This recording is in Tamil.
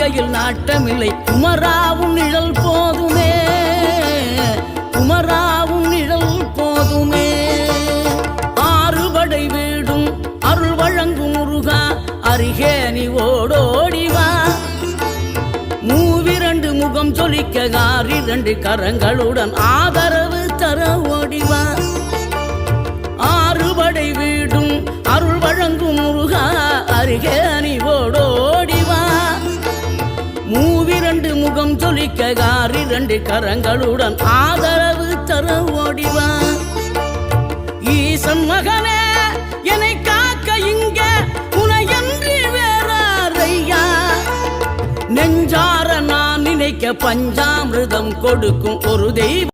வாழ்க்கையில் நாட்டமில்லை குமராவும் நிழல் போதுமே, குமராவும் நிழல் போதுமே. ஆறுபடை வீடும் அருள் வழங்கும் முருகா அருகே நீ ஓடோடிவா. மூவிரண்டு முகம் சொலிக்க ஆறிரண்டு கரங்களுடன் ஆதரவு தர ஓடிவா. ஆறுபடை வீடும் அருள் வழங்கும் முருகா அருகே நீ ஓடோடிவா. மூவிரண்டு முகம் சொலிக்க ஆறிரண்டு கரங்களுடன் ஆதரவு தர ஓடிவா. ஈசன் மகனே என்னை காக்க இங்க உனையன்றி வேறாரையா. நெஞ்சார நான் நினைக்க பஞ்சாமிர்தம் கொடுக்கும் ஒரு தெய்வம்